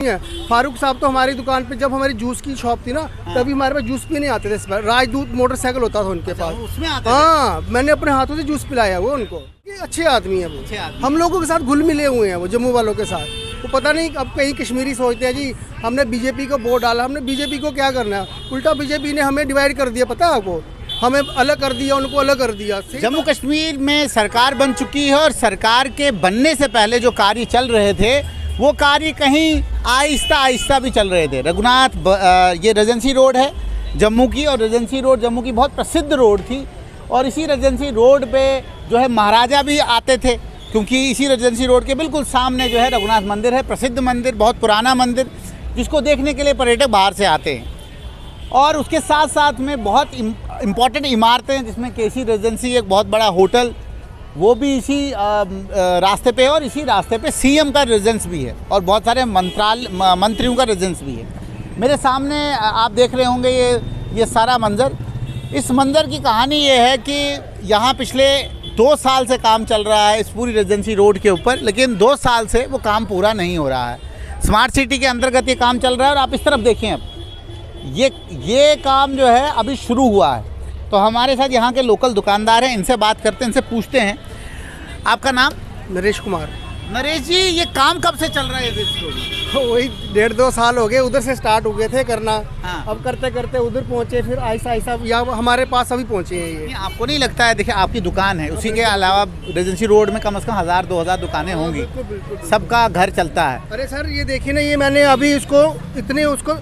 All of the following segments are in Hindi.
फारूक साहब तो हमारी दुकान पे जब हमारी जूस की शॉप थी ना, तभी हमारे पास जूस पीने आते थे। राजदूत मोटरसाइकिल होता था उनके पास, उसमें आते हाँ मैंने अपने हाथों से जूस पिलाया वो उनको। ये अच्छे आदमी है वो, हम लोगों के साथ घुल मिले हुए हैं वो जम्मू वालों के साथ। तो पता नहीं अब कहीं कश्मीरी सोचते हैं जी हमने बीजेपी को वोट डाला, हमने बीजेपी को क्या करना है, उल्टा बीजेपी ने हमें डिवाइड कर दिया। पता है आपको, हमें अलग कर दिया, उनको अलग कर दिया। जम्मू कश्मीर में सरकार बन चुकी है और सरकार के बनने से पहले जो कार्य चल रहे थे वो कार्य कहीं आहिस्ता आहिस्ता भी चल रहे थे। रघुनाथ ये रेजेंसी रोड है जम्मू की, और रेजेंसी रोड जम्मू की बहुत प्रसिद्ध रोड थी। और इसी रेजेंसी रोड पे जो है महाराजा भी आते थे, क्योंकि इसी रेजेंसी रोड के बिल्कुल सामने जो है रघुनाथ मंदिर है, प्रसिद्ध मंदिर, बहुत पुराना मंदिर, जिसको देखने के लिए पर्यटक बाहर से आते हैं। और उसके साथ साथ में बहुत इम्पॉर्टेंट इमारतें हैं, जिसमें केसी रेजेंसी एक बहुत बड़ा होटल, वो भी इसी रास्ते पे है, और इसी रास्ते पे सीएम का रेजिडेंस भी है, और बहुत सारे मंत्रियों का रेजिडेंस भी है। मेरे सामने आप देख रहे होंगे ये सारा मंज़र। इस मंज़र की कहानी ये है कि यहाँ पिछले 2 साल से काम चल रहा है इस पूरी रेजिडेंसी रोड के ऊपर, लेकिन 2 साल से वो काम पूरा नहीं हो रहा है। स्मार्ट सिटी के अंतर्गत ये काम चल रहा है, और आप इस तरफ देखें, अब ये काम जो है अभी शुरू हुआ है। तो हमारे साथ यहाँ के लोकल दुकानदार हैं, इनसे बात करते हैं, इनसे पूछते हैं। आपका नाम? नरेश कुमार। नरेश जी, ये काम कब से चल रहा है? वही 1.5-2 साल हो गए, उधर से स्टार्ट हो गए थे करना। हाँ। अब करते करते उधर पहुँचे, फिर आहिस्ता आहिस्ता यहाँ हमारे पास अभी पहुँचे हैं ये। आपको नहीं लगता है, देखिए आपकी दुकान है, उसी के अलावा रेजेंसी रोड में कम से कम 1000-2000 दुकानें होंगी, सबका घर चलता है। अरे सर ये देखिए ना, ये मैंने अभी उसको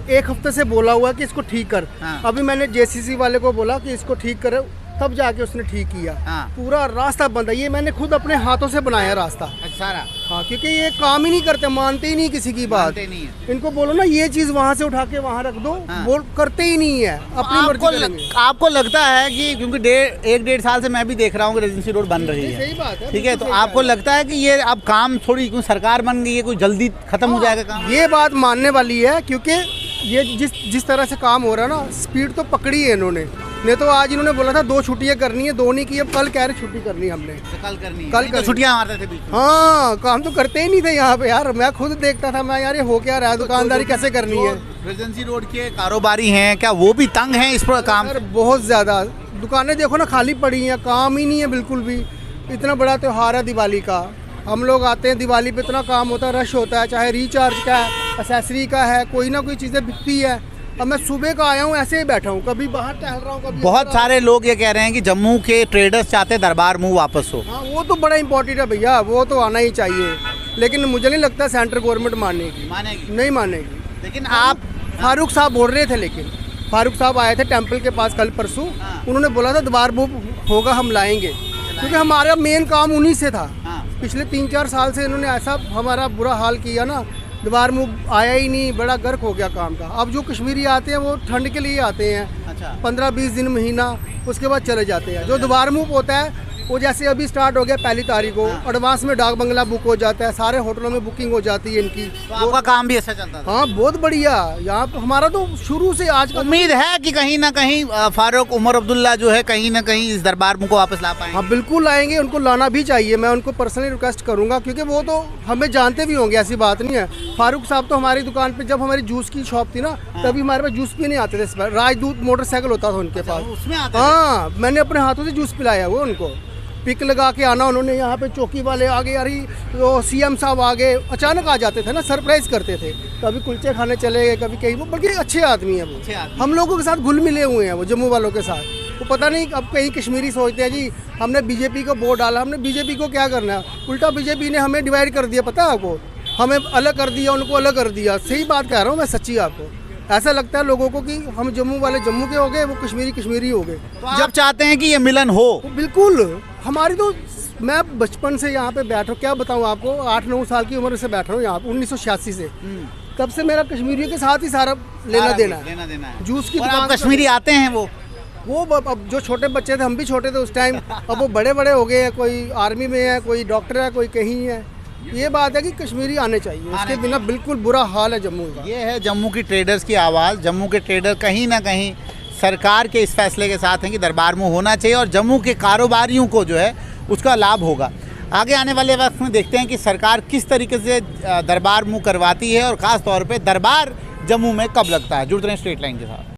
1 हफ्ते से बोला हुआ कि इसको ठीक कर। हाँ। अभी मैंने जेसीसी वाले को बोला कि इसको ठीक करे, तब जाके उसने ठीक किया। हाँ। पूरा रास्ता बंद है, ये मैंने खुद अपने हाथों से बनाया रास्ता सारा। हाँ, क्योंकि ये काम ही नहीं करते, मानते ही नहीं किसी की बात। नहीं है। इनको बोलो ना ये चीज वहाँ से उठा के वहाँ रख दो, हाँ। वो करते ही नहीं है, अपनी मर्जी करेंगे। आपको लगता है कि क्योंकि 1-1.5 साल से मैं भी देख रहा हूँ कि रेजेंसी रोड बन रही है, सही बात है, ठीक है, तो आपको लगता है कि ये अब काम थोड़ी, क्योंकि सरकार बन गई है, कोई जल्दी खत्म हो जाएगा काम? ये बात मानने वाली है, क्योंकि ये जिस तरह से काम हो रहा है ना, स्पीड तो पकड़ी है इन्होंने। नहीं तो आज इन्होंने बोला था 2 छुट्टियां करनी है, 2 नहीं की, अब कल कह रहे छुट्टी करनी है हमने। तो कल करनी है, कल तो छुट्टियां मारते थे बीच में। हाँ, काम तो करते ही नहीं थे यहाँ पे यार। मैं खुद देखता था, मैं यार ये हो क्या रहा है, दुकानदारी कैसे करनी है। रेजेंसी रोड के कारोबारी हैं क्या, वो भी तंग हैं इस पर काम? बहुत ज्यादा दुकानें देखो ना खाली पड़ी हैं, काम ही नहीं है बिल्कुल भी। इतना बड़ा त्योहार है दिवाली का, हम लोग आते हैं दिवाली पे, इतना काम होता है, रश होता है, चाहे रिचार्ज का है, एक्सेसरी का है, कोई ना कोई चीज़ें बिकती है। अब मैं सुबह का आया हूँ, ऐसे ही बैठा हूँ, कभी बाहर टहल रहा हूँ, कभी। बहुत सारे लोग ये कह रहे हैं कि जम्मू के ट्रेडर्स चाहते हैं दरबार मूव वापस हो। हाँ, वो तो बड़ा इंपॉर्टेंट है भैया, वो तो आना ही चाहिए, लेकिन मुझे नहीं लगता सेंट्रल गवर्नमेंट मानेगी, नहीं मानेगी। लेकिन आप फारूक साहब बोल रहे थे, लेकिन फारूक साहब आए थे टेंपल के पास कल परसों, उन्होंने बोला था दरबार मूव होगा, हम लाएंगे, क्योंकि हमारा मेन काम उन्हीं से था। पिछले 3-4 साल से इन्होंने ऐसा हमारा बुरा हाल किया ना, दरबार मूव आया ही नहीं, बड़ा गर्क हो गया काम का। अब जो कश्मीरी आते हैं वो ठंड के लिए आते हैं, 15-20 दिन, महीना, उसके बाद चले जाते हैं। जो दरबार मूव होता है वो जैसे अभी स्टार्ट हो गया 1 तारीख को, एडवांस में डाक बंगला बुक हो जाता है, सारे होटलों में बुकिंग हो जाती है इनकी। तो आपका काम भी ऐसा चलता था? हाँ, बहुत बढ़िया। यहाँ पे हमारा तो शुरू से आज का उम्मीद है कि कहीं ना कहीं फारूक उमर अब्दुल्ला जो है कहीं ना कहीं इस दरबार मूव को वापस ला पाएंगे। हाँ बिल्कुल लाएंगे, उनको लाना भी चाहिए, मैं उनको पर्सनली रिक्वेस्ट करूंगा, क्योंकि वो तो हमें जानते भी होंगे, ऐसी बात नहीं है। फारूक साहब तो हमारी दुकान पे जब हमारी जूस की शॉप थी ना, तभी हमारे पास जूस पीने आते थे। राजदूत मोटरसाइकिल होता था उनके पास, उसमें आते हाँ मैंने अपने हाथों से जूस पिलाया वो उनको। पिक लगा के आना उन्होंने, यहाँ पे चौकी वाले आ गए, अरे तो सीएम साहब आ गए, अचानक आ जाते थे ना, सरप्राइज करते थे। कभी कुलचे खाने चले गए, कभी कहीं, वो बल्कि अच्छे आदमी है वो, हम लोगों के साथ घुल मिले हुए हैं वो जम्मू वालों के साथ। तो पता नहीं अब कहीं कश्मीरी सोचते हैं जी हमने बीजेपी को वोट डाला, हमने बीजेपी को क्या करना है, उल्टा बीजेपी ने हमें डिवाइड कर दिया। पता है आपको, हमें अलग कर दिया, उनको अलग कर दिया। सही बात कह रहा हूँ मैं, सच्ची आपको ऐसा लगता है लोगों को कि हम जम्मू वाले जम्मू के हो गए, वो कश्मीरी कश्मीरी हो गए। तो जब चाहते हैं कि ये मिलन हो, बिल्कुल। हमारी तो, मैं बचपन से यहाँ पे बैठा हूँ, क्या बताऊँ आपको, 8-9 साल की उम्र से बैठ रहा हूँ यहाँ पे, 1986 से, तब से मेरा कश्मीरियों के साथ ही सारा लेना देना है। जूस की दुकान, कश्मीरी आते हैं वो अब जो छोटे बच्चे थे, हम भी छोटे थे उस टाइम, अब वो बड़े बड़े हो गए हैं, कोई आर्मी में है, कोई डॉक्टर है, कोई कहीं है। ये बात है कि कश्मीरी आने चाहिए, उसके बिना बिल्कुल बुरा हाल है जम्मू का। ये है जम्मू की ट्रेडर्स की आवाज़। जम्मू के ट्रेडर कहीं ना कहीं सरकार के इस फैसले के साथ हैं कि दरबार मूव होना चाहिए और जम्मू के कारोबारियों को जो है उसका लाभ होगा। आगे आने वाले वक्त में देखते हैं कि सरकार किस तरीके से दरबार मुँह करवाती है और ख़ास तौर पे दरबार जम्मू में कब लगता है। जुड़ते हैं स्ट्रेट लाइन के साथ।